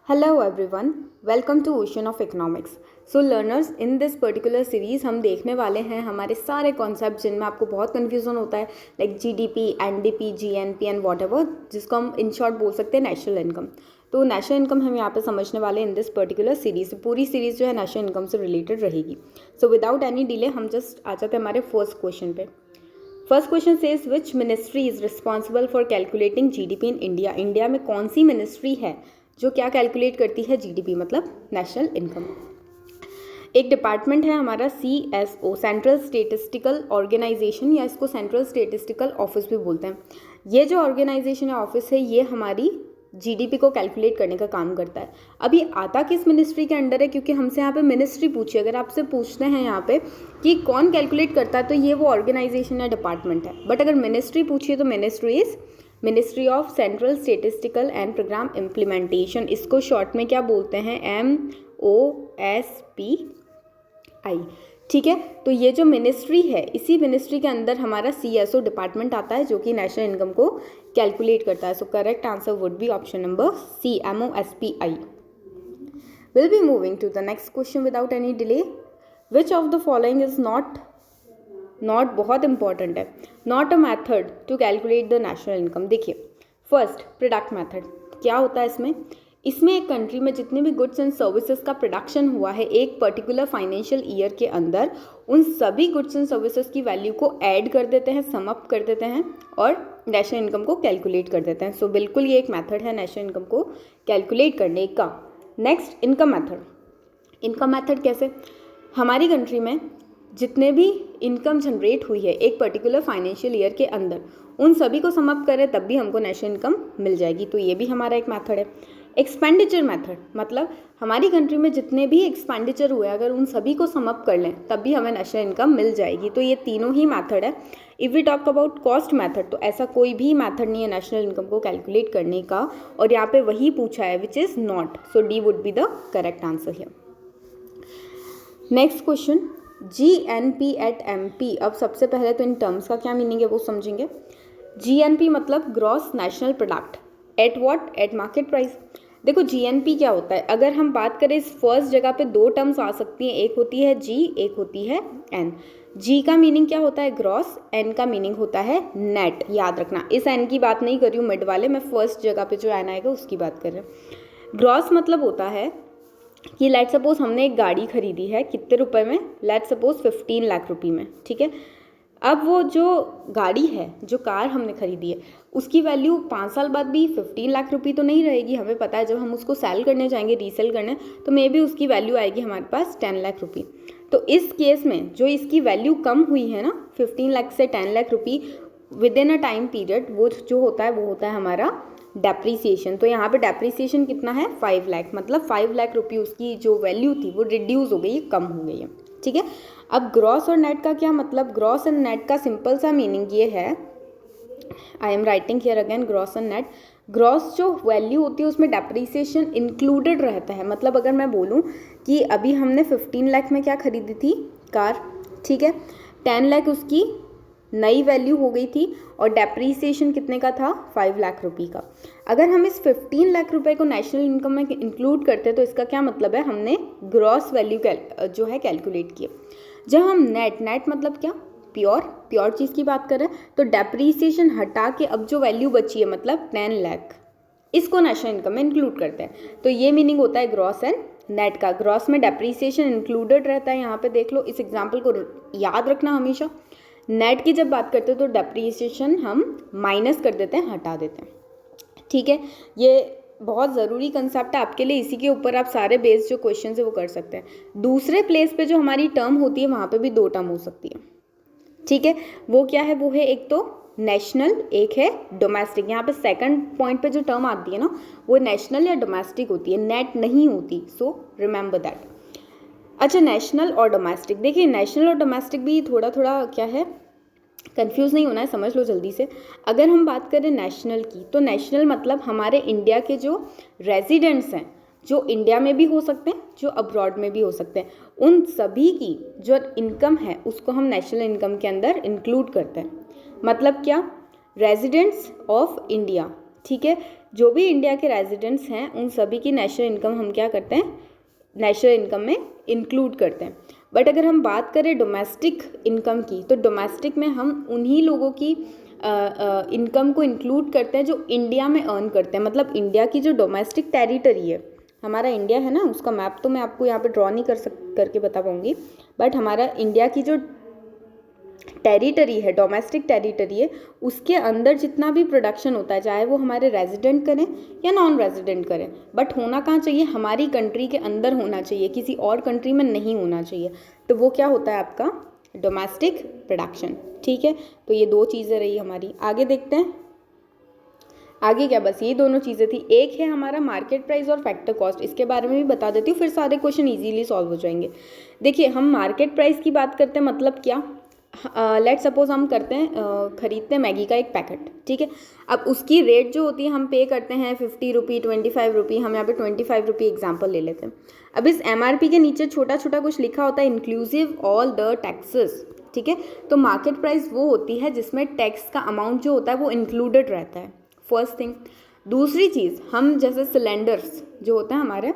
Hello everyone, welcome to Ocean of Economics. So learners, in this particular series हम देखने वाले हैं हमारे सारे कॉन्सेप्ट जिनमें आपको बहुत कन्फ्यूजन होता है like GDP, NDP, GNP and whatever, जिसको हम इन शॉर्ट बोल सकते हैं नेशनल इनकम. तो नेशनल इनकम हम यहाँ पे समझने वाले इन दिस पर्टिकुलर सीरीज. पूरी सीरीज जो है नेशनल इनकम से रिलेटेड रहेगी. सो विदाउट एनी डिले हम जस्ट आ जाते हैं हमारे फर्स्ट क्वेश्चन पे. First question says which ministry is responsible for calculating GDP in India. India में कौन सी मिनिस्ट्री है जो क्या कैलकुलेट करती है जीडीपी मतलब नेशनल इनकम. एक डिपार्टमेंट है हमारा CSO, सेंट्रल स्टेटिस्टिकल ऑर्गेनाइजेशन, या इसको सेंट्रल स्टेटिस्टिकल ऑफिस भी बोलते हैं. ये जो ऑर्गेनाइजेशन या ऑफिस है ये हमारी जीडीपी को कैलकुलेट करने का काम करता है. अभी आता किस मिनिस्ट्री के अंडर है, क्योंकि हमसे यहाँ पे मिनिस्ट्री पूछी. अगर आपसे पूछते हैं यहाँ पे कि कौन कैलकुलेट करता है तो ये वो ऑर्गेनाइजेशन या डिपार्टमेंट है. बट अगर मिनिस्ट्री पूछिए तो ministry is ministry of central statistical and programme implementation. इसको शॉर्ट में क्या बोलते हैं, MOSPI. ठीक है, तो ये जो मिनिस्ट्री है इसी मिनिस्ट्री के अंदर हमारा CSO डिपार्टमेंट आता है जो कि नेशनल इनकम को कैलकुलेट करता है. So correct answer would be option number C, MOSPI. Will be moving to the next question without any delay. Which of the following is not बहुत इंपॉर्टेंट है, not a method to calculate the national income. देखिए, first product method क्या होता है इसमें एक country में जितने भी गुड्स एंड सर्विसेज का प्रोडक्शन हुआ है एक पर्टिकुलर फाइनेंशियल ईयर के अंदर, उन सभी गुड्स एंड सर्विसेज की वैल्यू को ऐड कर देते हैं, सम अप कर देते हैं और नेशनल इनकम को कैलकुलेट कर देते हैं. सो बिल्कुल ये एक मेथड है नेशनल इनकम को कैलकुलेट करने का. Next income method. Income method कैसे, हमारी कंट्री में जितने भी इनकम जनरेट हुई है एक पर्टिकुलर फाइनेंशियल ईयर के अंदर उन सभी को सम अप करें तब भी हमको नेशनल इनकम मिल जाएगी. तो ये भी हमारा एक मेथड है. एक्सपेंडिचर मेथड मतलब हमारी कंट्री में जितने भी एक्सपेंडिचर हुए अगर उन सभी को सम अप कर लें तब भी हमें नेशनल इनकम मिल जाएगी. तो ये तीनों ही मेथड है. If we talk about cost method तो ऐसा कोई भी मेथड नहीं है नेशनल इनकम को कैलकुलेट करने का, और यहाँ पे वही पूछा है which is not. So D would be the correct answer here. Next question, GNP at MP. अब सबसे पहले तो इन टर्म्स का क्या मीनिंग है वो समझेंगे. GNP मतलब gross national product. At what, eight market price. देखो GNP क्या होता है, अगर हम बात करें इस फर्स्ट जगह पे दो टर्म्स आ सकती हैं, एक होती है G, एक होती है N. G का मीनिंग क्या होता है, ग्रॉस. N का मीनिंग होता है नेट. याद रखना, इस N की बात नहीं कर रही हूँ मिड वाले, मैं फर्स्ट जगह पे जो N आएगा उसकी बात कर रहे हैं. ग्रॉस मतलब होता है कि लेट सपोज हमने एक गाड़ी खरीदी है, कितने रुपए में, लेट सपोज 15 लाख रुपये में. ठीक है, अब वो जो गाड़ी है, जो कार हमने खरीदी है, उसकी वैल्यू 5 साल बाद भी 15 लाख रुपये तो नहीं रहेगी. हमें पता है जब हम उसको सेल करने जाएंगे, रीसेल करने, तो मे बी उसकी वैल्यू आएगी हमारे पास 10 लाख रुपये. तो इस केस में जो इसकी वैल्यू कम हुई है ना 15 लाख से 10 लाख रुपये with in a time period, वो जो होता है वो होता है हमारा डेप्रीसिएशन. तो यहाँ पे डेप्रीसिएशन कितना है, 5 लाख. मतलब 5 लाख रुपये उसकी जो वैल्यू थी वो रिड्यूस हो गई है, कम हो गई है. ठीक है, अब ग्रॉस और नेट का क्या मतलब, ग्रॉस एंड नेट का सिंपल सा मीनिंग ये है, I am writing here again gross and net. Gross जो वैल्यू होती है उसमें डेप्रीसिएशन इंक्लूडेड रहता है. मतलब अगर मैं बोलूँ कि अभी हमने 15 लाख में क्या खरीदी थी, कार. ठीक है, 10 लाख उसकी नई वैल्यू हो गई थी और डेप्रीसिएशन कितने का था, 5 लाख रुपये का. अगर हम इस 15 लाख रुपए को नेशनल इनकम में इंक्लूड करते हैं तो इसका क्या मतलब है, हमने ग्रॉस वैल्यू जो है कैलकुलेट किया. जब हम नेट मतलब क्या, प्योर चीज़ की बात करें तो डेप्रीसिएशन हटा के अब जो वैल्यू बची है मतलब 10 लाख, इसको नेशनल इनकम में इंक्लूड करते हैं. तो ये मीनिंग होता है ग्रॉस एंड नेट का. ग्रॉस में डेप्रीसिएशन इंक्लूडेड रहता है. यहाँ पे देख लो, इस एग्जाम्पल को याद रखना हमेशा. नेट की जब बात करते हैं तो डेप्रीसिएशन हम माइनस कर देते हैं, हटा देते हैं. ठीक है, ये बहुत ज़रूरी कंसेप्ट है आपके लिए, इसी के ऊपर आप सारे बेस्ड जो क्वेश्चन है वो कर सकते हैं. दूसरे प्लेस पे जो हमारी टर्म होती है वहाँ पे भी 2 टर्म हो सकती है. ठीक है, वो क्या है, वो है एक तो नेशनल, एक है डोमेस्टिक. यहाँ पे सेकंड पॉइंट पे जो टर्म आती है ना वो नेशनल या डोमेस्टिक होती है, नेट नहीं होती. So remember that. अच्छा, नेशनल और डोमेस्टिक. देखिए, नेशनल और डोमेस्टिक भी थोड़ा क्या है, कंफ्यूज नहीं होना है, समझ लो जल्दी से. अगर हम बात करें नेशनल की तो नेशनल मतलब हमारे इंडिया के जो रेजिडेंट्स हैं, जो इंडिया में भी हो सकते हैं, जो अब्रॉड में भी हो सकते हैं, उन सभी की जो इनकम है उसको हम नेशनल इनकम के अंदर इंक्लूड करते हैं. मतलब क्या, रेजिडेंट्स ऑफ इंडिया. ठीक है, जो भी इंडिया के रेजिडेंट्स हैं उन सभी की नेशनल इनकम हम क्या करते हैं, नेशनल इनकम में इंक्लूड करते हैं। बट अगर हम बात करें डोमेस्टिक इनकम की, तो डोमेस्टिक में हम उन्हीं लोगों की इनकम को इंक्लूड करते हैं जो इंडिया में अर्न करते हैं। मतलब इंडिया की जो डोमेस्टिक टेरिटरी है, हमारा इंडिया है ना, उसका मैप तो मैं आपको यहाँ पे ड्रॉ नहीं करके बता पाऊँगी, बट हमारा इंडिया की जो टेरिटरी है, डोमेस्टिक टेरिटरी है, उसके अंदर जितना भी प्रोडक्शन होता है, चाहे वो हमारे रेजिडेंट करें या नॉन रेजिडेंट करें, बट होना कहाँ चाहिए, हमारी कंट्री के अंदर होना चाहिए, किसी और कंट्री में नहीं होना चाहिए। तो वो क्या होता है आपका डोमेस्टिक प्रोडक्शन। ठीक है, तो ये दो चीज़ें रही हमारी। आगे देखते हैं, आगे क्या, बस ये दोनों चीज़ें थी। एक है हमारा मार्केट प्राइस और फैक्टर कॉस्ट, इसके बारे में भी बता देती हूँ, फिर सारे क्वेश्चन इजीली सॉल्व हो जाएंगे। देखिए, हम मार्केट प्राइस की बात करते हैं, मतलब क्या, लेट सपोज हम करते हैं ख़रीदते हैं मैगी का एक पैकेट, ठीक है। अब उसकी रेट जो होती है हम पे करते हैं 50 रुपी, 25 रुपी, हम यहाँ पे 25 रुपी एग्जाम्पल ले लेते हैं। अब इस MRP के नीचे छोटा छोटा कुछ लिखा होता है, इंक्लूसिव ऑल द टैक्सेस, ठीक है। तो मार्केट प्राइस वो होती है जिसमें टैक्स का अमाउंट जो होता है वो इंक्लूडेड रहता है, फर्स्ट थिंग। दूसरी चीज़, हम जैसे सिलेंडर्स जो होते हैं हमारे,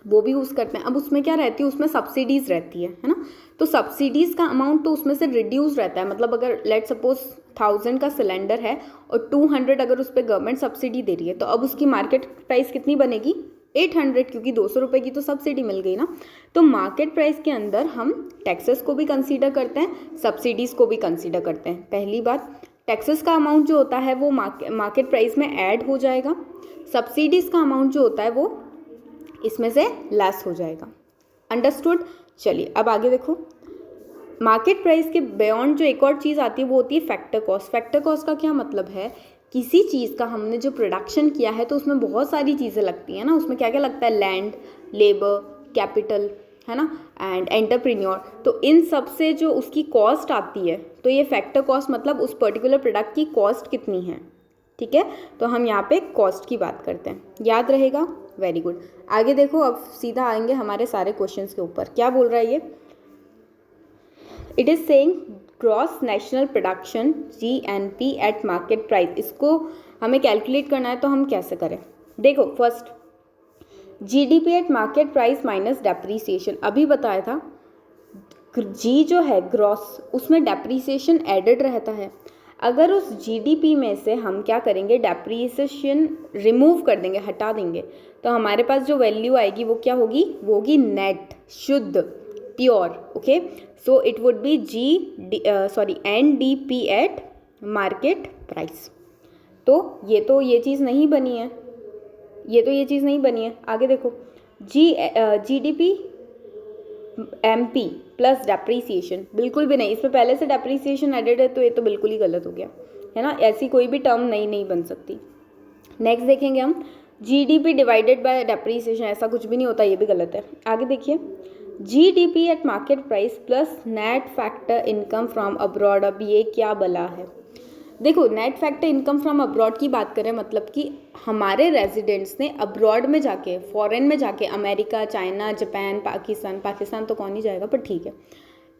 वो भी यूज़ करते हैं। अब उसमें क्या रहती है, उसमें सब्सिडीज़ रहती है ना, तो सब्सिडीज़ का अमाउंट तो उसमें से रिड्यूस रहता है। मतलब अगर लेट सपोज 1000 का सिलेंडर है और 200 अगर उस पर गवर्नमेंट सब्सिडी दे रही है, तो अब उसकी मार्केट प्राइस कितनी बनेगी, 800, क्योंकि 200 रुपये की तो सब्सिडी मिल गई ना। तो मार्केट प्राइस के अंदर हम टैक्सेस को भी कंसीडर करते हैं, सब्सिडीज़ को भी कंसीडर करते हैं। पहली बात, टैक्सेस का अमाउंट जो होता है वो मार्केट प्राइस में ऐड हो जाएगा, सब्सिडीज़ का अमाउंट जो होता है वो इसमें से लेस हो जाएगा। अंडरस्टूड। चलिए अब आगे देखो, मार्केट प्राइस के बियॉन्ड जो एक और चीज़ आती है वो होती है फैक्टर कॉस्ट। फैक्टर कॉस्ट का क्या मतलब है, किसी चीज़ का हमने जो प्रोडक्शन किया है तो उसमें बहुत सारी चीज़ें लगती हैं ना, उसमें क्या क्या लगता है, लैंड, लेबर, कैपिटल, है ना, एंड एंटरप्रेन्योर। तो इन सब से जो उसकी कॉस्ट आती है, तो ये फैक्टर कॉस्ट मतलब उस पर्टिकुलर प्रोडक्ट की कॉस्ट कितनी है, ठीक है। तो हम यहाँ पे कॉस्ट की बात करते हैं, याद रहेगा, वेरी गुड। आगे देखो, अब सीधा आएंगे हमारे सारे क्वेश्चंस के ऊपर। क्या बोल रहा है ये, it is saying gross national production GNP eight market price. इसको हमें कैलकुलेट करना है, तो हम कैसे करें, देखो first GDP at market price minus depreciation. अभी बताया था G जो है ग्रॉस, उसमें डेप्रीसिएशन एडेड रहता है। अगर उस GDP में से हम क्या करेंगे, डेप्रीसिएशन रिमूव कर देंगे, हटा देंगे, तो हमारे पास जो वैल्यू आएगी वो क्या होगी, वो होगी नेट, शुद्ध, pure. Okay, so it would be NDP eight market price. तो ये चीज़ नहीं बनी है, ये चीज़ नहीं बनी है। आगे देखो, GDP MP प्लस डेप्रीसिएशन, बिल्कुल भी नहीं, इसमें पहले से डेप्रीसिएशन एडेड है, तो ये तो बिल्कुल ही गलत हो गया, है ना। ऐसी कोई भी टर्म नहीं बन सकती। नेक्स्ट देखेंगे हम, GDP डिवाइडेड बाय डेप्रीसिएशन, ऐसा कुछ भी नहीं होता, ये भी गलत है। आगे देखिए, GDP at market price plus net factor income from abroad. अब ये क्या बला है, देखो net factor income from abroad की बात करें, मतलब कि हमारे रेजिडेंट्स ने अब्रॉड में जाके, फॉरेन में जाके, अमेरिका, चाइना, जापान, पाकिस्तान तो कौन ही जाएगा, पर ठीक है,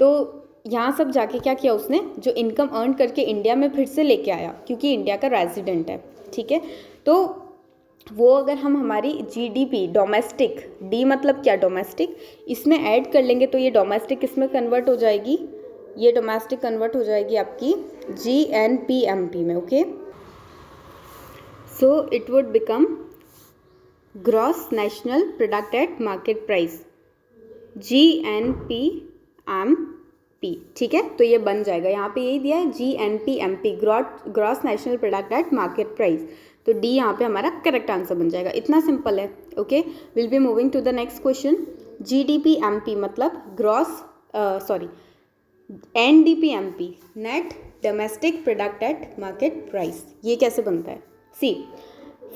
तो यहाँ सब जाके क्या किया उसने, जो इनकम अर्न करके इंडिया में फिर से लेके आया, क्योंकि इंडिया का रेजिडेंट है, ठीक है। तो वो अगर हम हमारी GDP डोमेस्टिक, D मतलब क्या, डोमेस्टिक, इसमें ऐड कर लेंगे, तो ये डोमेस्टिक इसमें कन्वर्ट हो जाएगी, ये डोमेस्टिक कन्वर्ट हो जाएगी आपकी GNP MP में। Okay, so it would become gross national product at market price GNP MP, ठीक है। तो ये बन जाएगा, यहाँ पे यही दिया है GNP MP, gross national product at market price. तो D यहाँ पे हमारा करेक्ट आंसर बन जाएगा, इतना सिंपल है। Okay, will be moving to the next question. GDP MP मतलब gross NDP MP, net domestic product at market price. ये कैसे बनता है, C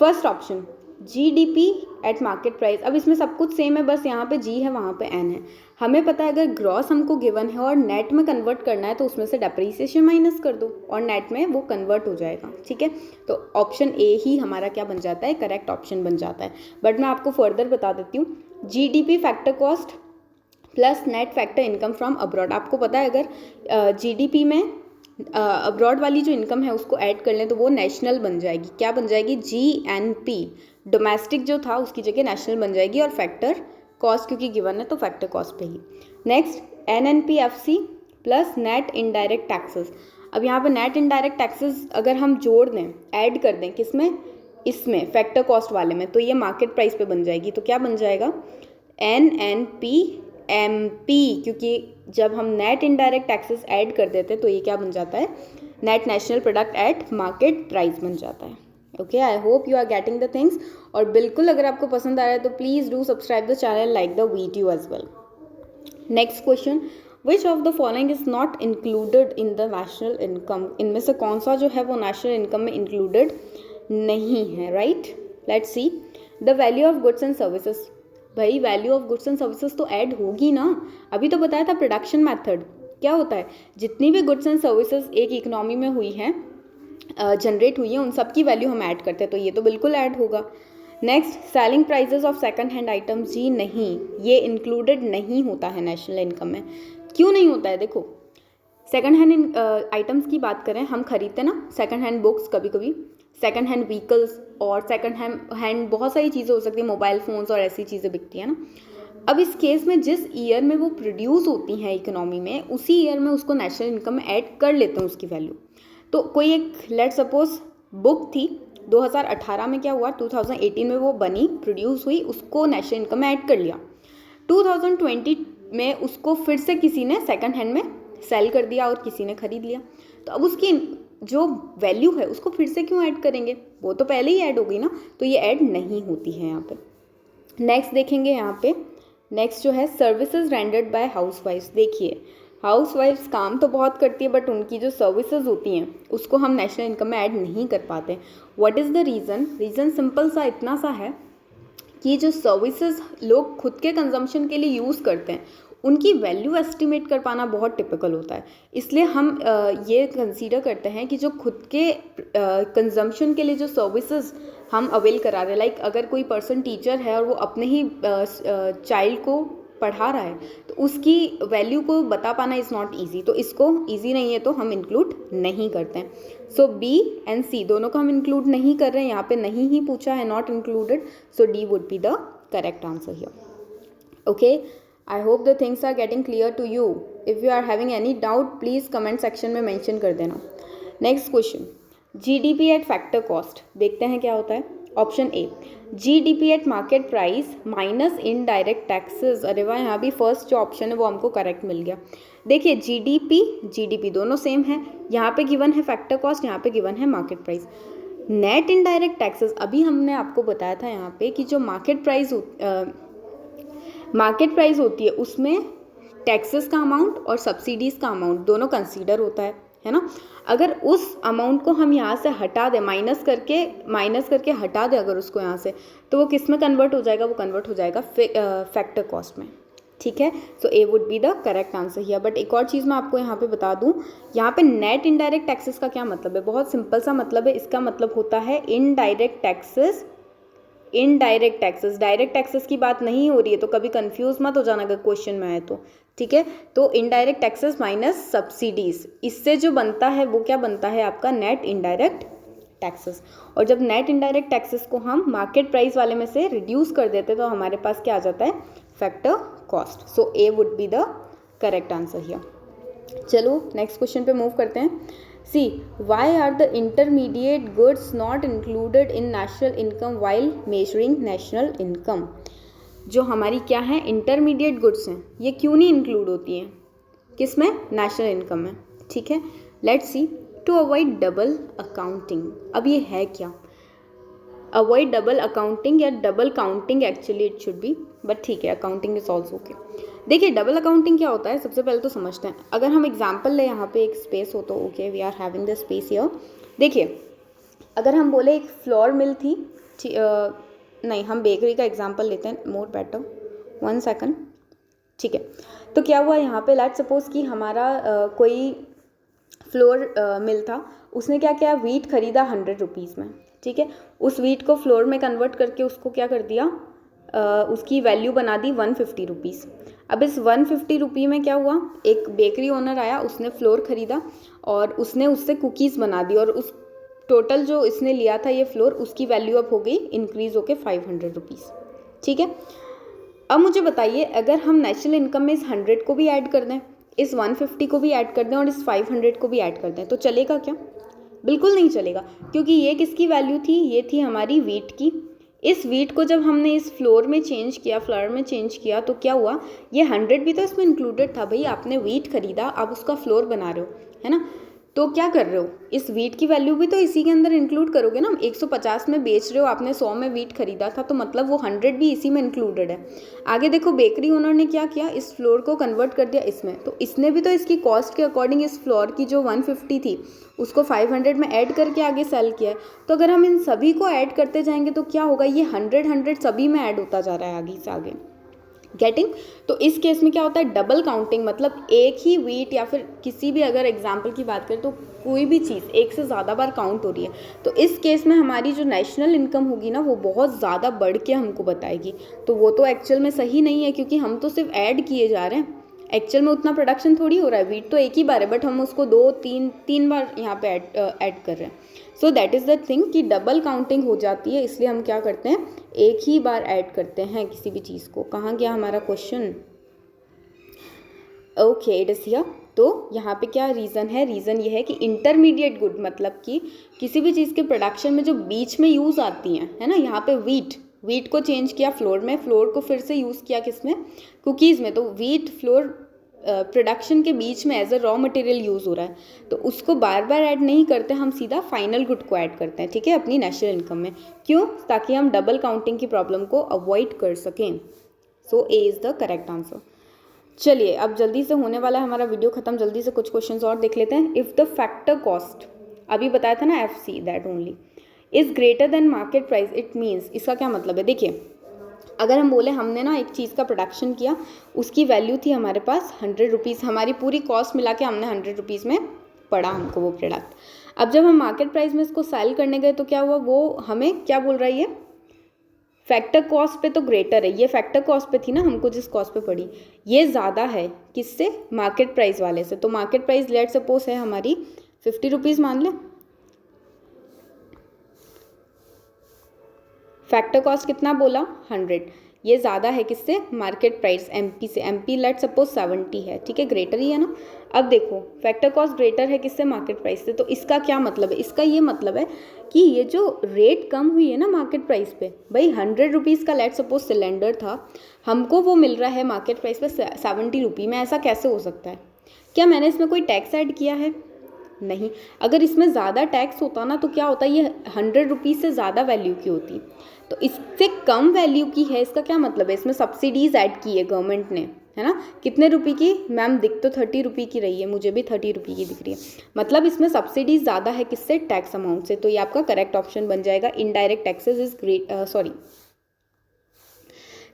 first option GDP at market price. अब इसमें सब कुछ सेम है, बस यहाँ पे G है, वहाँ पे N है। हमें पता है अगर ग्रॉस हमको गिवन है और नेट में कन्वर्ट करना है, तो उसमें से डेप्रीसिएशन माइनस कर दो और नेट में वो कन्वर्ट हो जाएगा, ठीक है। तो ऑप्शन A ही हमारा क्या बन जाता है, करेक्ट ऑप्शन बन जाता है। बट मैं आपको फर्दर बता देती हूँ, GDP factor cost plus net factor income from abroad. आपको पता है अगर GDP में अब्रॉड वाली जो इनकम है उसको ऐड कर लें तो वो नेशनल बन जाएगी। क्या बन जाएगी? GNP। डोमेस्टिक जो था उसकी जगह नेशनल बन जाएगी, और फैक्टर कॉस्ट क्योंकि गिवन है तो फैक्टर कॉस्ट पे ही। Next NNPFC plus net indirect taxes. अब यहाँ पे नेट इनडायरेक्ट टैक्सेस अगर हम जोड़ दें, ऐड कर दें, किसमें? इसमें फैक्टर कॉस्ट वाले में, तो ये मार्केट प्राइस पे बन जाएगी। तो क्या बन जाएगा? NNPMP, क्योंकि जब हम नेट इनडायरेक्ट टैक्सेस ऐड कर देते हैं तो ये क्या बन जाता है? Net national product at market price बन जाता है। Okay, I hope you are getting the things. और बिल्कुल अगर आपको पसंद आ रहा है तो please do subscribe the channel, like the video as well. Next question, which of the following is not included in the national income? इनमें से कौन सा जो है वो नेशनल इनकम में इंक्लूडेड नहीं है? Right, let's see. The value of goods and services. भाई value of goods and services तो ऐड होगी ना, अभी तो बताया था प्रोडक्शन मेथड क्या होता है। जितनी भी गुड्स एंड सर्विसेज एक इकोनॉमी में हुई हैं, जनरेट हुई है, उन सब की वैल्यू हम ऐड करते हैं, तो ये तो बिल्कुल ऐड होगा। Next, selling prices of second hand items. जी नहीं, ये इंक्लूडेड नहीं होता है नेशनल इनकम में। क्यों नहीं होता है? देखो, सेकंड हैंड आइटम्स की बात करें, हम खरीदते ना सेकंड हैंड बुक्स, कभी कभी सेकंड हैंड व्हीकल्स, और सेकंड हैंड बहुत सारी चीज़ें हो सकती है, मोबाइल फ़ोन्स और ऐसी चीज़ें बिकती हैं ना। अब इस केस में जिस ईयर में वो प्रोड्यूस होती हैं इकोनॉमी में, उसी ईयर में उसको नेशनल इनकम में ऐड कर लेते हैं उसकी वैल्यू। तो कोई एक लेट सपोज बुक थी 2018 में, क्या हुआ 2018 में वो बनी, प्रोड्यूस हुई, उसको नेशनल इनकम में ऐड कर लिया। 2020 में उसको फिर से किसी ने सेकंड हैंड में सेल कर दिया और किसी ने खरीद लिया, तो अब उसकी जो वैल्यू है उसको फिर से क्यों ऐड करेंगे? वो तो पहले ही ऐड हो गई ना, तो ये ऐड नहीं होती है यहाँ पे। नेक्स्ट देखेंगे यहाँ पे, नेक्स्ट जो है सर्विसेज रेंडर्ड बाय हाउसवाइफ्स। देखिए, हाउसवाइफ्स काम तो बहुत करती है, बट उनकी जो सर्विसेज होती हैं उसको हम नेशनल इनकम में ऐड नहीं कर पाते। What is the reason? Reason simple सा इतना सा है कि जो सर्विसेज लोग खुद के कंजम्पशन के लिए यूज़ करते हैं, उनकी वैल्यू एस्टिमेट कर पाना बहुत टिपिकल होता है। इसलिए हम ये कंसीडर करते हैं कि जो खुद के कंजम्पशन के लिए जो सर्विसेज हम अवेल करा रहे हैं, लाइक अगर कोई पर्सन टीचर है और वो अपने ही चाइल्ड को पढ़ा रहा है, तो उसकी वैल्यू को बता पाना इज़ नॉट ईजी, तो इसको ईजी नहीं है तो हम इंक्लूड नहीं करते हैं। सो बी एंड सी दोनों को हम इंक्लूड नहीं कर रहे हैं, यहाँ पे नहीं ही पूछा है, not included, so D would be the correct answer here. Okay, I hope the things are getting clear to you. If you are having any doubt, please comment section में mention कर देना। Next question, GDP at factor cost। देखते हैं क्या होता है। Option A, GDP at market price minus indirect taxes. अरे वाह, यहाँ भी फर्स्ट जो ऑप्शन है वो हमको करेक्ट मिल गया। देखिए GDP दोनों सेम है, यहाँ पे गिवन है फैक्टर कॉस्ट, यहाँ पे गिवन है market price. Net indirect taxes, अभी हमने आपको बताया था यहाँ पे कि जो मार्केट प्राइस होती है उसमें टैक्सेस का अमाउंट और सब्सिडीज़ का अमाउंट दोनों कंसीडर होता है ना। अगर उस अमाउंट को हम यहाँ से हटा दें, माइनस करके हटा दें अगर उसको यहाँ से, तो वो किस में कन्वर्ट हो जाएगा? वो कन्वर्ट हो जाएगा फैक्टर कॉस्ट में। ठीक है, so A would be the correct answer here. But एक और चीज़ मैं आपको यहाँ पे बता दूँ, यहाँ पे नेट इनडायरेक्ट टैक्सेस का क्या मतलब है? बहुत सिंपल सा मतलब है, इसका मतलब होता है इनडायरेक्ट टैक्सेस। डायरेक्ट टैक्सेस की बात नहीं हो रही है, तो कभी कंफ्यूज मत हो जाना अगर क्वेश्चन में आए तो। ठीक है, तो इनडायरेक्ट टैक्सेस माइनस सब्सिडीज, इससे जो बनता है वो क्या बनता है? आपका नेट इनडायरेक्ट टैक्सेस। और जब नेट इनडायरेक्ट टैक्सेस को हम मार्केट प्राइस वाले में से रिड्यूस कर देते तो हमारे पास क्या आ जाता है? Factor cost. So A would be the correct answer here. चलो नेक्स्ट क्वेश्चन पे मूव करते हैं। C, why are the intermediate goods not included in national income while measuring national income? जो हमारी क्या है इंटरमीडिएट गुड्स हैं, ये क्यों नहीं इंक्लूड होती हैं? किस में? नेशनल इनकम में। ठीक है, let's see. To avoid double accounting, अब ये है क्या? अवॉइड डबल अकाउंटिंग या double counting, actually it should be, but ठीक है, अकाउंटिंग इज ऑल्सो ओके। देखिए डबल अकाउंटिंग क्या होता है, सबसे पहले तो समझते हैं। अगर हम एग्जाम्पल ले, यहाँ पे एक स्पेस हो तो okay, we are having the space here. देखिए अगर हम बोले एक फ्लोर मिल थी, नहीं हम बेकरी का एग्जाम्पल लेते हैं, मोर बेटर, 1 सेकंड। ठीक है, तो क्या हुआ यहाँ पे, लेट्स सपोज कि हमारा कोई फ्लोर मिल था, उसने क्या किया, वीट खरीदा 100 रुपीज़ में। ठीक है, उस वीट को फ्लोर में कन्वर्ट करके उसको क्या कर दिया, उसकी वैल्यू बना दी 150 रुपीज़। अब इस 150 रुपये में क्या हुआ, एक बेकरी ओनर आया, उसने फ्लोर ख़रीदा और उसने उससे कुकीज़ बना दी और उस टोटल जो इसने लिया था ये फ्लोर, उसकी वैल्यू अब हो गई इंक्रीज़ होके 500 रुपीज़। ठीक है, अब मुझे बताइए अगर हम नेशनल इनकम में इस 100 को भी ऐड कर दें, इस 150 को भी ऐड कर दें और इस 500 को भी ऐड कर दें, तो चलेगा क्या? बिल्कुल नहीं चलेगा, क्योंकि ये किसकी वैल्यू थी, ये थी हमारी वीट की। इस वीट को जब हमने इस फ्लोर में चेंज किया, फ्लोर में चेंज किया, तो क्या हुआ, ये 100 भी तो इसमें इंक्लूडेड था। भाई आपने वीट खरीदा, आप उसका फ्लोर बना रहे हो, है ना, तो क्या कर रहे हो, इस वीट की वैल्यू भी तो इसी के अंदर इंक्लूड करोगे ना। 150 में बेच रहे हो, आपने 100 में वीट खरीदा था, तो मतलब वो 100 भी इसी में इंक्लूडेड है। आगे देखो बेकरी ओनर ने क्या किया, इस फ्लोर को कन्वर्ट कर दिया इसमें, तो इसने भी तो इसकी कॉस्ट के अकॉर्डिंग इस फ्लोर की जो 150 थी उसको 500 में ऐड करके आगे सेल किया है। तो अगर हम इन सभी को ऐड करते जाएंगे तो क्या होगा, ये 100 सभी में ऐड होता जा रहा है आगे से आगे। गेटिंग? तो इस केस में क्या होता है, डबल काउंटिंग, मतलब एक ही वीट या फिर किसी भी अगर एग्जाम्पल की बात करें तो कोई भी चीज़ एक से ज़्यादा बार काउंट हो रही है, तो इस केस में हमारी जो नेशनल इनकम होगी ना वो बहुत ज़्यादा बढ़ के हमको बताएगी। तो वो तो एक्चुअल में सही नहीं है, क्योंकि हम तो सिर्फ ऐड किए जा रहे हैं, एक्चुअल में उतना प्रोडक्शन थोड़ी हो रहा है। वीट तो एक ही बार है, बट हम उसको 2-3 बार यहाँ पे ऐड कर रहे हैं। So that is the thing कि डबल काउंटिंग हो जाती है, इसलिए हम क्या करते हैं, एक ही बार ऐड करते हैं किसी भी चीज़ को। कहाँ गया हमारा question? Okay, it is here. तो यहाँ पे क्या रीज़न है, रीज़न ये है कि इंटरमीडिएट गुड, मतलब कि किसी भी चीज़ के प्रोडक्शन में जो बीच में यूज़ आती हैं, है ना, यहाँ पे वीट को चेंज किया फ्लोर में, फ्लोर को फिर से यूज़ किया किसमें, कुकीज़ में, तो वीट फ्लोर प्रोडक्शन के बीच में as a raw material use हो रहा है, तो उसको बार बार ऐड नहीं करते, हम सीधा फाइनल गुड को ऐड करते हैं, ठीक है, अपनी नेशनल इनकम में। क्यों? ताकि हम डबल काउंटिंग की प्रॉब्लम को अवॉइड कर सकें। So A is the correct answer. चलिए अब जल्दी से होने वाला है हमारा वीडियो ख़त्म, जल्दी से कुछ क्वेश्चंस और देख लेते हैं। इफ़ द फैक्टर कॉस्ट, अभी बताया था ना FC, that only is greater than market price, it means, इसका क्या मतलब है, देखिए अगर हम बोले हमने ना एक चीज़ का प्रोडक्शन किया, उसकी वैल्यू थी हमारे पास 100 रुपीज़, हमारी पूरी कॉस्ट मिला के हमने 100 रुपीज़ में पड़ा हमको वो प्रोडक्ट। अब जब हम मार्केट प्राइस में इसको सेल करने गए तो क्या हुआ, वो हमें क्या बोल रहा है, ये फैक्टर कॉस्ट पे तो ग्रेटर है, ये फैक्टर कॉस्ट पे थी ना, हमको जिस कॉस्ट पे पड़ी ये ज़्यादा है किससे, मार्केट प्राइस वाले से। तो मार्केट प्राइस लेट सपोज है हमारी 50 रुपीज़ मान लें, फैक्टर कॉस्ट कितना बोला 100, ये ज़्यादा है किससे, मार्केट प्राइस MP से, MP लेट सपोज 70 है, ठीक है, ग्रेटर ही है ना। अब देखो फैक्टर कॉस्ट ग्रेटर है किससे, मार्केट प्राइस से, तो इसका क्या मतलब है, इसका ये मतलब है कि ये जो रेट कम हुई है ना मार्केट प्राइस पे, भाई 100 रुपीज़ का लेट सपोज सिलेंडर था, हमको वो मिल रहा है मार्केट प्राइस पे 70 रुपये में, ऐसा कैसे हो सकता है? क्या मैंने इसमें कोई टैक्स ऐड किया है? नहीं। अगर इसमें ज़्यादा टैक्स होता ना तो क्या होता, ये 100 रुपीज़ से ज़्यादा वैल्यू की होती, तो इससे कम वैल्यू की है, इसका क्या मतलब है, इसमें सब्सिडीज़ ऐड की है गवर्नमेंट ने, है ना। कितने रुपए की मैम, दिख तो 30 रुपये की रही है, मुझे भी 30 रुपये की दिख रही है, मतलब इसमें सब्सिडीज़ ज़्यादा है किससे, टैक्स अमाउंट से। तो ये आपका करेक्ट ऑप्शन बन जाएगा, indirect taxes is great,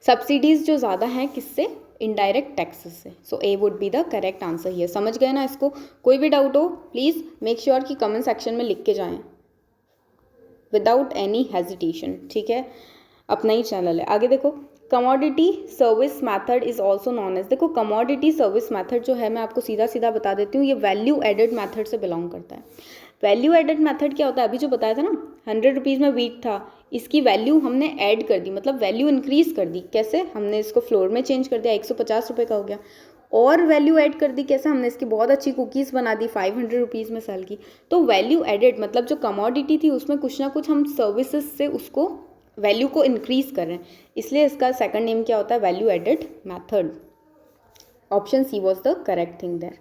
subsidies जो ज़्यादा हैं किससे, इनडायरेक्ट टैक्सेस से। So A would be the correct answer here. समझ गए ना इसको? कोई भी डाउट हो प्लीज़ मेक श्योर कि कमेंट सेक्शन में लिख के जाएं विदाउट एनी हेजिटेशन, ठीक है, अपना ही चैनल है। आगे देखो, commodity service method is also known as, देखो कमोडिटी सर्विस मैथड जो है मैं आपको सीधा सीधा बता देती हूँ, ये वैल्यू एडेड मैथड से बिलोंग करता है। वैल्यू एडेड मेथड क्या होता है, अभी जो बताया था ना 100 रुपीज़ में वीट था, इसकी वैल्यू हमने ऐड कर दी, मतलब वैल्यू इंक्रीज़ कर दी। कैसे? हमने इसको फ्लोर में चेंज कर दिया, 150 रुपये का हो गया। और वैल्यू ऐड कर दी कैसे, हमने इसकी बहुत अच्छी कुकीज़ बना दी, 500 रुपीज़ में सेल की। तो वैल्यू एडेड मतलब जो कमोडिटी थी उसमें कुछ ना कुछ हम सर्विसेज से उसको वैल्यू को इंक्रीज़ कर रहे हैं, इसलिए इसका सेकंड नेम क्या होता है, value added method. Option C was the correct thing there.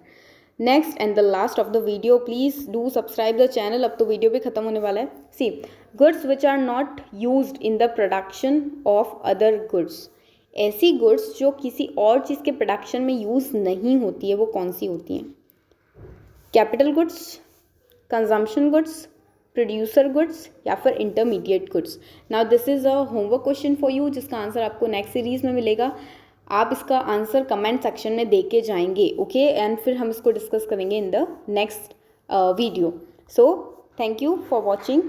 Next and the last of the video, please do subscribe the channel. अब तो वीडियो भी खत्म होने वाला है। C, goods which are not used in the production of other goods, ऐसी goods जो किसी और चीज़ के प्रोडक्शन में यूज़ नहीं होती है, वो कौन सी होती हैं? Capital goods, consumption goods, producer goods या फिर intermediate goods. Now this is a homework question for you, जिसका आंसर आपको नेक्स्ट सीरीज़ में मिलेगा। आप इसका आंसर कमेंट सेक्शन में दे के जाएंगे, ओके, एंड फिर हम इसको डिस्कस करेंगे in the next video. So thank you for watching.